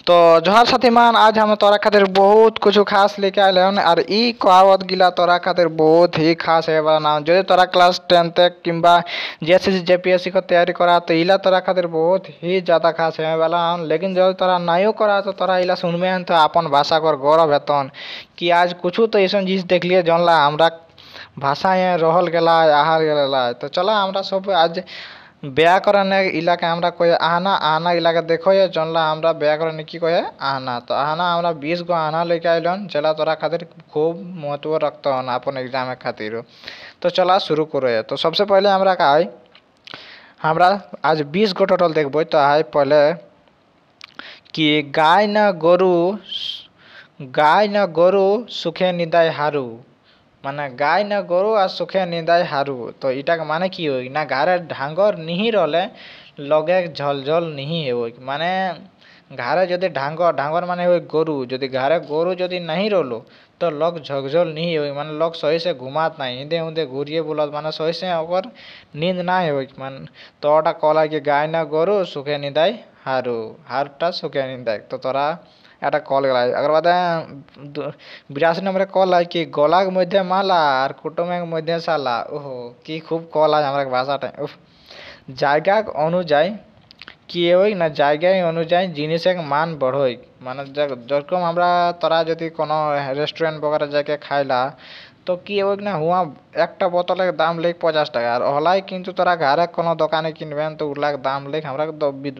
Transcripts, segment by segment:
तो जोहार साथी मान, आज हम तोरा खातिर बहुत कुछ खास लेके आए हैं और ई कहावत गिला तोरा खातिर बहुत ही खास है वाला नाम जो तोरा क्लास 10 तक किंबा जेएसएससी जेपीएससी को तैयारी करा तो इला तोरा खातिर बहुत ही ज़्यादा खास है वाला नाम। लेकिन जो तोरा नाइयो करा तो तोरा इला सुनबे हैं तो अपन भाषा पर गौरव हेतन कि आज कुछ तो ऐसा चीज देख लिए जानला हमरा भाषा यहाँ रहल गला आहार गला। तो चला हमरा सब आज व्याकरण इलाका हमरा कोई आना आना इलाका देखो ये जानला हमरा व्याकरण की कोई आना तो आना हमरा 20 गो आना लेके आइलन चला तोरा खातिर खूब महत्व रखता हन अपन एग्जाम खातिर। तो चला शुरू करो ये। तो सबसे पहले हमरा का है हमरा आज 20 गो टोटल देखबो तो है पहले कि गाय न गरु सुखे निदाय हारू माने गाय न गरु आ सुखे निदाय हारू। तो इटा माने की हो ना घरे ढांगर नहीं रले लगे झलझल नहीं हो माने घरे जदि ढांगर माने हो गरु जदि घरे गरु जदि नहीं रलो तो लग झकझल नहीं हो माने लग सही से घुमात नहीं हिंदे हुंदे घूरिए बोलत माने सही से ओकर नींद ना हो मान। तो ओटा कहला कि गाय न गरु सुखे निदाय हारू हारटा सुखे निदाय। तो तोरा এটা কল গেল আগর বাদে 82 নম্বরে কল হয় কি গলার মধ্যে মালা আর কুটুমের মধ্যে শালা। ওহো কি খুব কল হয় আমরা ভাষাটা জায়গা অনুযায়ী কি ওই না জায়গায় অনুযায়ী জিনিসের মান बढ़ोই মানে যেরকম আমরা তোরা যদি কোনো রেস্টুরেন্ট বগেরা জায়গায় খাইলা তো কি ওই না হুয়া একটা বোতলের দাম লেখ 50 টাকা আর হলাই কিন্তু তোরা ঘরে কোনো দোকানে কিনবেন তো ওগুলার দাম লেখ আমরা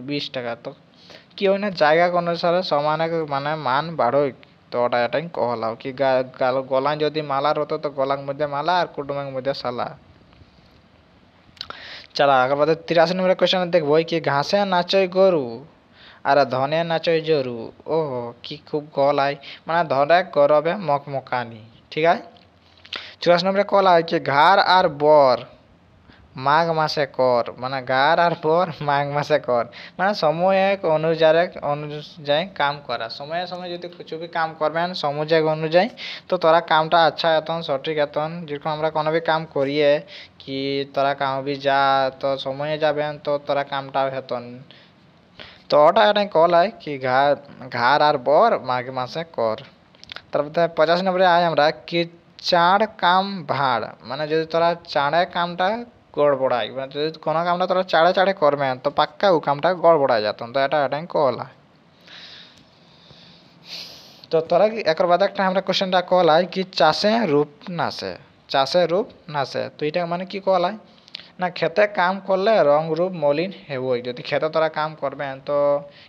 20 টাকা। তো কি হয় না জায়গা অনুসারে সমানে মানে মান বাড়োই। তো ওটা এটাই কহলাও কি গলায় যদি মালার হতো তো গলার মধ্যে মালা আর কুটুমের মধ্যে শালা। চলা আগের বাদে 83 নম্বরের কোশ্চেন দেখবো কি ঘাসে নাচই গরু আর ধনে নাচই জরু। ও কি খুব গলায় মানে ধরে গরবে মকমকানি ঠিক আছে। 84 নম্বরে কলা হয় কি ঘাড় আর বর মাঘ মাসে কর মানে গার আর পর মাঘ মাসে কর মানে সময় এক অনুযায়ী কাম করা সময়ে সময় যদি কিছু भी काम করবেন সময় অনুযায়ী তো তোরা কামটা अच्छा এতন সঠিক এতন যেরকম আমরা কোনো भी काम করিয়ে কি তোরা কাম भी যা তো সময়ে যাবেন তো তোরা কামটা হেতন। তো ওটা এটাই কল হয় কি ঘাড় আর বর মাঘ মাসে কর। তারপরে 50 নম্বরে আয় আমরা কি চাঁড় কাম ভাড় মানে যদি তোরা চাঁড়ে কামটা গড়বড়াই মানে যদি কোনো কামটা তোরা চাড়ে চাড়ে করবেন তো পাক্কা ও কামটা গড়বড়াই যেতন। তো এটা এটাই কলা। তো তোরা একর বাদ একটা আমরা কোশ্চেনটা কলাই কি চাষে রূপ নাচে তো এটা মানে কি কলাই না খেতে কাম করলে রং রূপ মলিন হেবই যদি খেতে তোরা কাম করবেন তো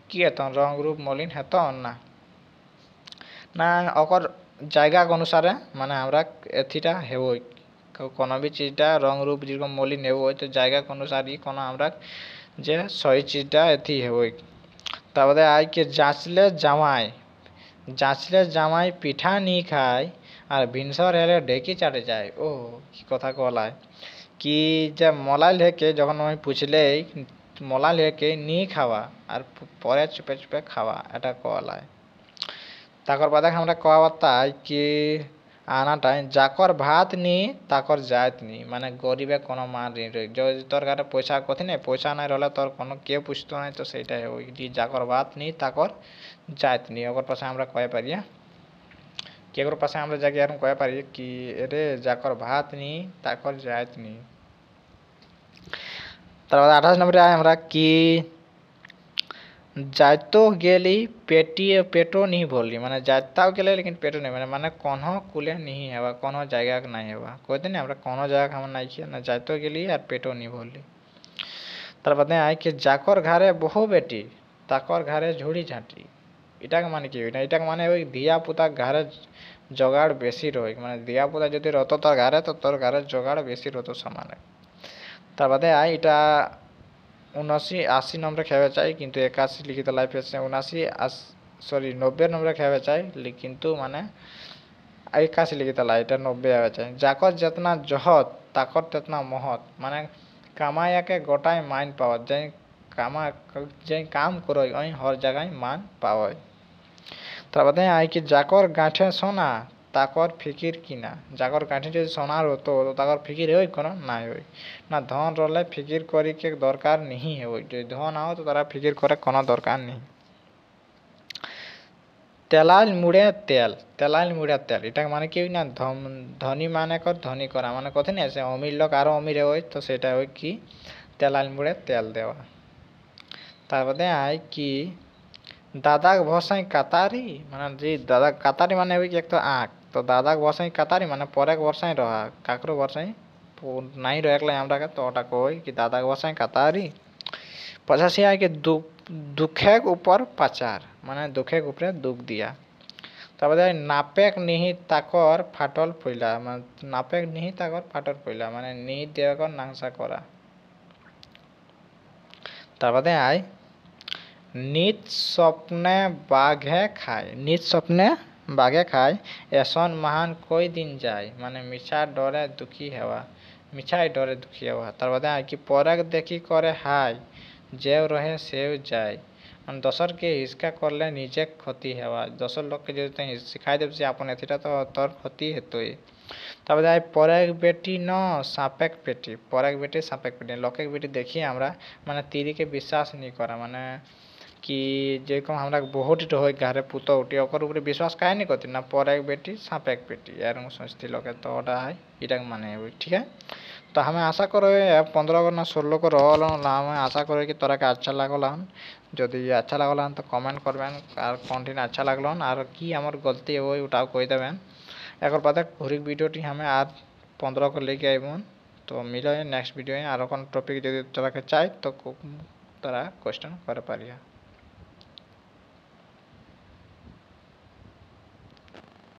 কি হেতন রং রূপ মলিন হেতন না না ওকর জায়গা অনুসারে মানে আমরা এথিটা হেবই কোনো भी चीजটা রং রূপ যেরকম মলিন হেবই তো জায়গা অনুসারে কোনো আমরা যে সহি চীজটা এথি হেবই। তারপরে আয় কি যাচলে জামাই পিঠা নি খায় আর ভিনসর হেলে ঢেকি চাটে যায়। ও কি কথা কলায় কি যে মলাইল হেকে যখন আমি পুছলে মলাইল হেকে নি খাওয়া আর পরে চুপে চুপে খাওয়া এটা কলায়। তাকর বাদে আমরা কওয়াতাই কি আনাটাই যাকর ভাত নি তাকর জাত নি মানে গরিবে কোনো মান নি যদি তোর কাছে পয়সা কথি নাই পয়সা নাই রলে তোর কোনো কেউ পুষতো নাই তো সেইটাই ওই যাকর ভাত নি তাকর জাত নি ওকর পাশে আমরা কয়ে পারি কেকর পাশে আমরা জায়গায় এরকম কয়ে পারি কি রে যাকর ভাত নি তাকর জাত নি। তারপরে 28 নম্বরে আয় আমরা কি যাইতো গেলি पेटो नहीं भरली মানে যাইতাও গেলে लेकिन पेटो नहीं মানে কোনো কুলে नहीं हेबा कोनो জায়গা नहीं हेबा कोई दिन আমরা কোনো জায়গা हम नहीं किया ना যাইতো গেলি আর पेटो नहीं भरली। তারপরে আয় কি যাকর ঘরে বহু বেটি তাকর ঘরে ঝুড়ি ঝাঁটি এটাকে মানে কি এটাকে মানে ওই ধিয়া পুতা ঘরে জোগাড় বেশি রয় মানে ধিয়া পুতা যদি রত তোর ঘরে তো তোর ঘরে জোগাড় বেশি রত সমানে। তারপরে আয় এটা 79 80 নম্বরে খেয়ে চাই কিন্তু 81 লিখিত লাইফ আছে 90 নম্বরে খেয়ে চাই কিন্তু মানে 81 লিখিত লাই এটা 90 হবে চাই। যাকর যেতনা জহত তাকর তেতনা মহৎ মানে কামায়াকে গোটায় মান পাওয়া যায় যে কাম করোই ওই হর জায়গায় মান পাওয়াই। তারপরে আই কি যাকর গাঁঠে সোনা তাকর ফিকির কিনা যাকর গাঁঠে যদি সোনার হতো তো তাকর ফিকির হই কোনো নাই হই না ধন রলে ফিকির করি के দরকার नहीं है যদি ধন আও তো তারা ফিকির করে কোনো দরকার নেই। তেলাল মুড়ে তেল, তেলাল মুড়ে তেল, এটা মানে কি না ধনী মানে কর ধনী করা, মানে কথা নেই সে অমির লোক আরো অমিরে হয়, তো সেটা ওই কি তেলাল মুড়ে তেল দেওয়া। তারপরে আয় কি দাদাক ভসাই কাতারি, মানে যে দাদা কাতারি মানে ওই কি একটা আঁক, তো দাদাক ভসাই কাতারি মানে পরেক বর্ষাই রহা, কাকরো বর্ষাই নাই রহলে আমরা, তো ওটা কই কি দাদাক ভসাই কাতারি। পঁচাশি আয় কি দুঃখের উপর পাচার, মানে দুঃখের উপরে দুঃখ দিয়া। তারপরে নাপেক নিহিত তাকর ফাটল পইলা, মানে নাপেক নিহিত তাকর ফাটল পইলা মানে নিহিত দেওয়াকর নাংসা করা। তারপরে আয় নিজ স্বপ্নে বাঘে খায়, নিজ স্বপ্নে বাঘে খায় এসন মহান কই দিন যায়, মানে মিছা ডরে দুঃখী হেওয়া, মিছাই ডরে দুঃখী হেওয়া। তারপরে আয় কি পরাগ দেখি করে হায় যেও রহে সেও যায়, মানে দশরকে হিসকা করলে নিজে ক্ষতি হেওয়া, দশর লোককে যদি তুই শিখাই দেব যে আপন এথিটা তো তোর ক্ষতি হেতই। তারপরে আয় পরেক বেটি ন সাপেক পেটি, পরেক বেটি সাপেক পেটি, লোকের বেটি দেখি আমরা মানে তিরিকে বিশ্বাস নি করা, মানে कि যেরকম আমরা বহুত হই ঘরে পুতো উঠি ওকর উপরে বিশ্বাস কাহে নি করতি না, পর এক বেটি সাপ এক পেটি এরকম সোচতি লোকে, তো ওটা হয় এটা মানে ঠিক है। तो हमें आशा करो 15 को ना 16 को रहल हमें आशा करो कि तोरा के अच्छा लागल हन। যদি अच्छा लागल हन तो कमेंट করবেন আর কোনটি अच्छा লাগলো আর কি আমার গলতি হয় ওটাও কই দেবেন। এরপর বাদে ঘুরি ভিডিওটি আমি আর 15 को लेके आइबन। तो मिलो नेक्स्ट वीडियो আর কোন টপিক যদি তোরা চাই তো তারা কোশ্চেন করে পারিয়া।